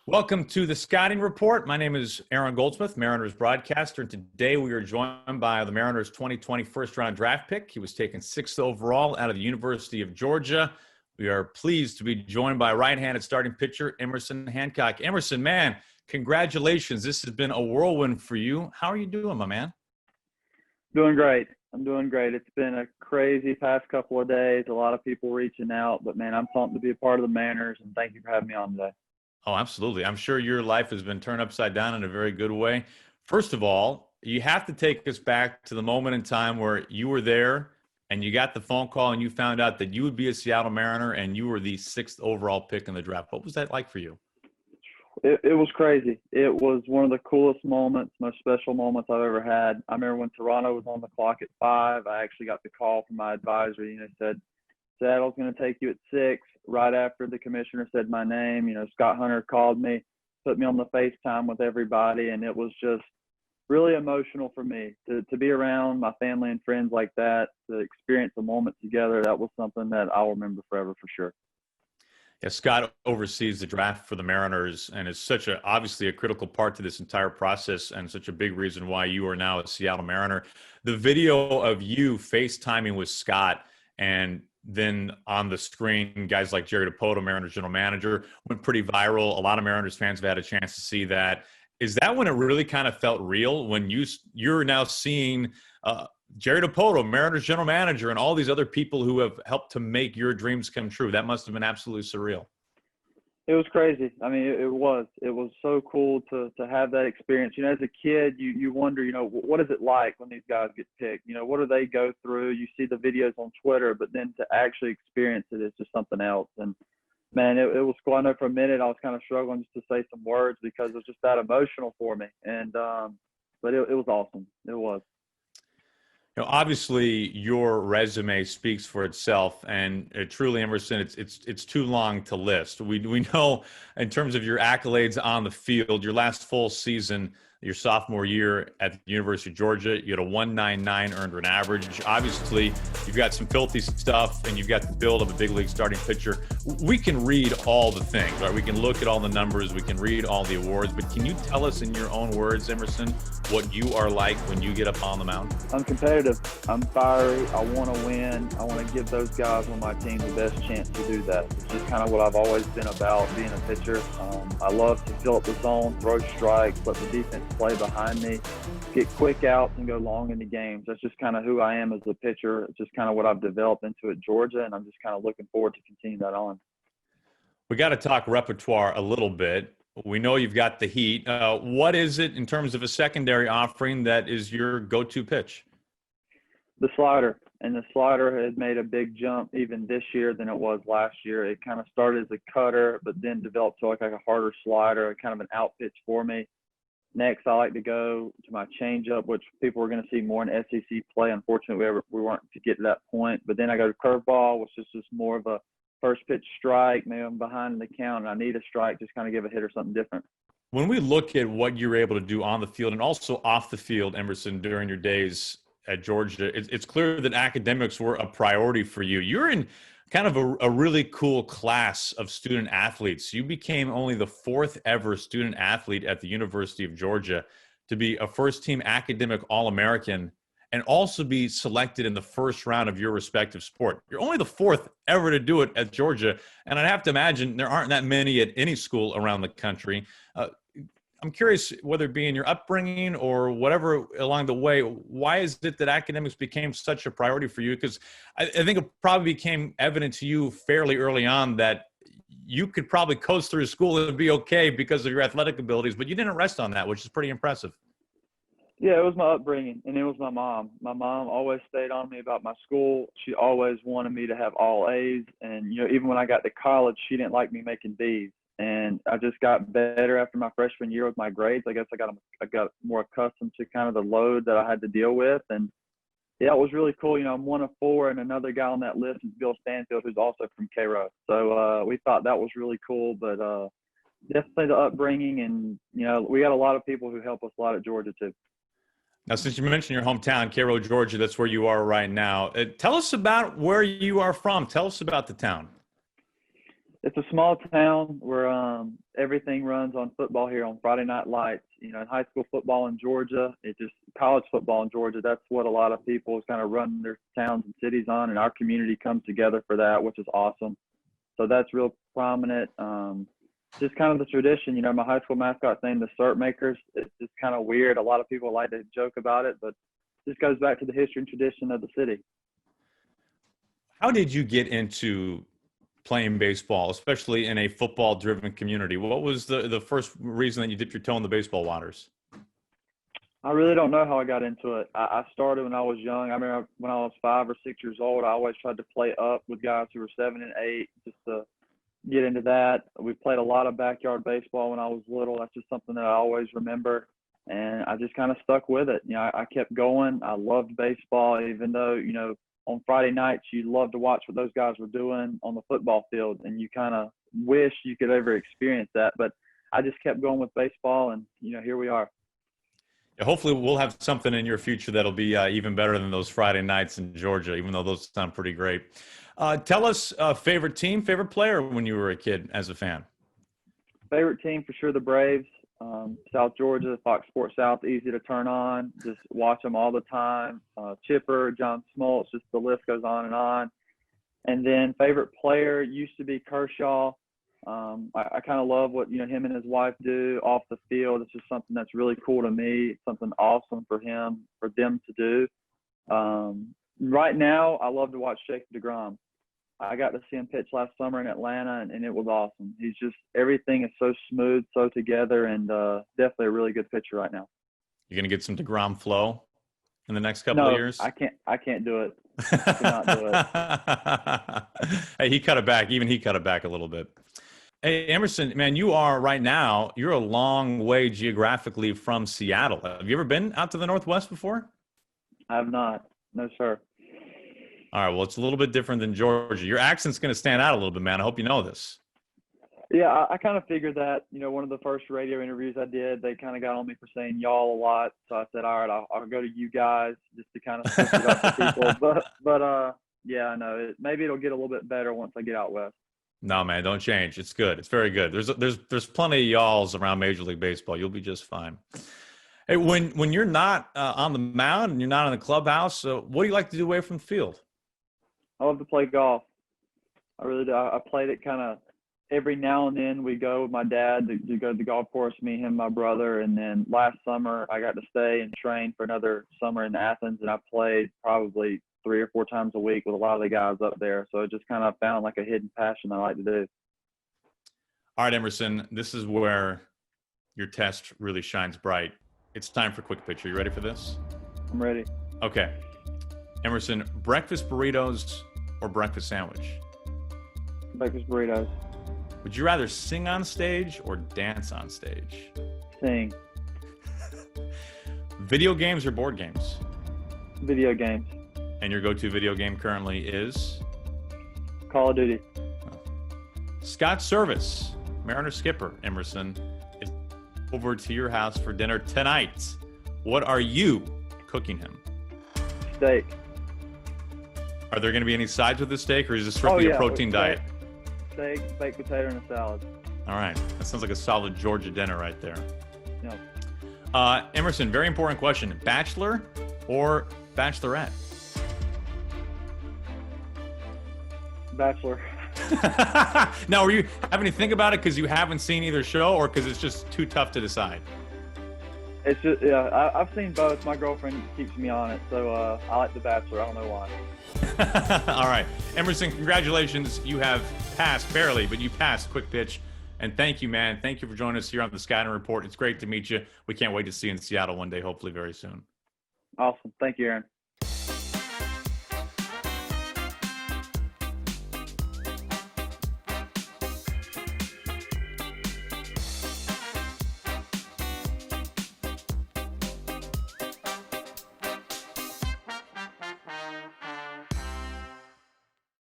Welcome to the Scouting Report. My name is Aaron Goldsmith, Mariners broadcaster, and today we are joined by the Mariners 2020 first-round draft pick. He was taken 6th overall out of the University of Georgia. We are pleased to be joined by right-handed starting pitcher Emerson Hancock. Emerson, man, congratulations. This has been a whirlwind for you. How are you doing, my man? Doing great. I'm doing great. It's been a crazy past couple of days, a lot of people reaching out, but, man, I'm pumped to be a part of the Mariners, and thank you for having me on today. Oh, absolutely. I'm sure your life has been turned upside down in a very good way. First of all, you have to take us back to the moment in time where you were there and you got the phone call and you found out that you would be a Seattle Mariner and you were the 6th overall pick in the draft. What was that like for you? It was crazy. It was one of the coolest moments, most special moments I've ever had. I remember when Toronto was on the clock at 5, I actually got the call from my advisory, and they said, Seattle's going to take you at 6. Right after the commissioner said my name, Scott Hunter called me, put me on the FaceTime with everybody, and it was just really emotional for me to be around my family and friends like that, to experience a moment together. That was something that I'll remember forever for sure. Yeah, Scott oversees the draft for the Mariners and is obviously a critical part to this entire process and such a big reason why you are now a Seattle Mariner. The video of you FaceTiming with Scott and then on the screen, guys like Jerry DiPoto, Mariners general manager, went pretty viral. A lot of Mariners fans have had a chance to see that. Is that when it really kind of felt real, when you're now seeing Jerry DiPoto, Mariners general manager, and all these other people who have helped to make your dreams come true? That must have been absolutely surreal. It was crazy. I mean, it was so cool to have that experience. As a kid, you wonder, what is it like when these guys get picked? What do they go through? You see the videos on Twitter, but then to actually experience it is just something else. And, man, it was cool. I know for a minute I was kind of struggling just to say some words because it was just that emotional for me. And but it was awesome. It was. Obviously, your resume speaks for itself, and truly, Emerson, it's too long to list. We know in terms of your accolades on the field, your last full season, your sophomore year at the University of Georgia, you had a 1.99 earned run average. Obviously, you've got some filthy stuff, and you've got the build of a big league starting pitcher. We can read all the things, right? We can look at all the numbers, we can read all the awards, but can you tell us in your own words, Emerson, what you are like when you get up on the mound? I'm competitive. I'm fiery. I want to win. I want to give those guys on my team the best chance to do that. It's just kind of what I've always been about, being a pitcher. I love to fill up the zone, throw strikes, let the defense play behind me, get quick outs, and go long into games. That's just kind of who I am as a pitcher. It's just kind of what I've developed into at Georgia, and I'm just kind of looking forward to continue that on. We got to talk repertoire a little bit. We know you've got the heat. What is it in terms of a secondary offering that is your go-to pitch? The slider. And the slider had made a big jump even this year than it was last year. It kind of started as a cutter, but then developed to like a harder slider, kind of an out pitch for me. Next, I like to go to my changeup, which people are going to see more in SEC play. Unfortunately, we weren't to get to that point. But then I go to curveball, which is just more of a first pitch strike. Maybe I'm behind in the count and I need a strike, just kind of give a hitter something different. When we look at what you're able to do on the field and also off the field, Emerson, during your days at Georgia, it's clear that academics were a priority for you. You're in kind of a really cool class of student athletes. You became only the 4th ever student athlete at the University of Georgia to be a first-team academic All-American and also be selected in the first round of your respective sport. You're only the 4th ever to do it at Georgia, and I'd have to imagine there aren't that many at any school around the country. I'm curious, whether it be in your upbringing or whatever along the way, why is it that academics became such a priority for you? Because I think it probably became evident to you fairly early on that you could probably coast through school and be okay because of your athletic abilities, but you didn't rest on that, which is pretty impressive. Yeah, it was my upbringing, and it was my mom. My mom always stayed on me about my school. She always wanted me to have all A's, and even when I got to college, she didn't like me making B's. And I just got better after my freshman year with my grades. I guess I got more accustomed to kind of the load that I had to deal with. And yeah, it was really cool. I'm 1 of 4, and another guy on that list is Bill Stanfield, who's also from Cairo. So we thought that was really cool. But definitely the upbringing, and we got a lot of people who help us a lot at Georgia too. Now, since you mentioned your hometown, Cairo, Georgia, that's where you are right now. Tell us about where you are from. Tell us about the town. It's a small town where everything runs on football here on Friday night lights. You know, in high school football in Georgia, it's just college football in Georgia. That's what a lot of people kind of run their towns and cities on, and our community comes together for that, which is awesome. So that's real prominent. Just kind of the tradition, you know, my high school mascot's named the Syrup Makers. It's just kind of weird. A lot of people like to joke about it, but this goes back to the history and tradition of the city. How did you get into playing baseball, especially in a football-driven community? What was the first reason that you dipped your toe in the baseball waters? I really don't know how I got into it. I started when I was young. I remember when I was 5 or 6 years old, I always tried to play up with guys who were 7 and 8 just to get into that. We played a lot of backyard baseball when I was little. That's just something that I always remember. And I just kind of stuck with it. You know, I kept going. I loved baseball, even though, you know, on Friday nights, you love to watch what those guys were doing on the football field, and you kind of wish you could ever experience that. But I just kept going with baseball, and, you know, here we are. Hopefully we'll have something in your future that'll be even better than those Friday nights in Georgia, even though those sound pretty great. Tell us favorite team, favorite player when you were a kid as a fan. Favorite team, for sure, the Braves. South Georgia, Fox Sports South, easy to turn on. Just watch them all the time. Chipper, John Smoltz, just the list goes on and on. And then favorite player used to be Kershaw. I kind of love what, you know, him and his wife do off the field. It's just something that's really cool to me. It's something awesome for them to do. Right now, I love to watch Jacob deGrom. I got to see him pitch last summer in Atlanta, and it was awesome. He's just, everything is so smooth, so together, and definitely a really good pitcher right now. You're going to get some deGrom flow in the next couple of years? I can't do it. I cannot do it. Hey, he cut it back. Even he cut it back a little bit. Hey, Emerson, man, you are right now, you're a long way geographically from Seattle. Have you ever been out to the Northwest before? I have not. No, sir. All right, well, it's a little bit different than Georgia. Your accent's going to stand out a little bit, man. I hope you know this. Yeah, I kind of figured that. You know, one of the first radio interviews I did, they kind of got on me for saying y'all a lot. So I said, all right, I'll go to you guys just to kind of switch it up for people. But yeah, I know. Maybe it'll get a little bit better once I get out west. No, man, don't change. It's good. It's very good. There's plenty of y'alls around Major League Baseball. You'll be just fine. Hey, when you're not on the mound and you're not in the clubhouse, what do you like to do away from the field? I love to play golf. I really do. I played it kind of every now and then. We go with my dad to go to the golf course, me, him, my brother. And then last summer, I got to stay and train for another summer in Athens, and I played probably 3 or 4 times a week with a lot of the guys up there. So it just kind of found like a hidden passion I like to do. All right, Emerson, this is where your test really shines bright. It's time for Quick Pitch. Are you ready for this? I'm ready. Okay. Emerson, breakfast burritos or breakfast sandwich? Breakfast burritos. Would you rather sing on stage or dance on stage? Sing. Video games or board games? Video games. And your go-to video game currently is? Call of Duty. Scott Service, Mariner skipper, Emerson, is over to your house for dinner tonight. What are you cooking him? Steak. Are there going to be any sides with the steak, or is this strictly a protein diet? Steak, baked potato, and a salad. All right. That sounds like a solid Georgia dinner right there. Yep. Emerson, very important question. Bachelor or Bachelorette? Bachelor. Now, are you having to think about it because you haven't seen either show, or because it's just too tough to decide? It's just, yeah, I've seen both. My girlfriend keeps me on it, so I like The Bachelor. I don't know why. All right. Emerson, congratulations. You have passed, barely, but you passed Quick Pitch. And thank you, man. Thank you for joining us here on the Scouting Report. It's great to meet you. We can't wait to see you in Seattle one day, hopefully very soon. Awesome. Thank you, Aaron.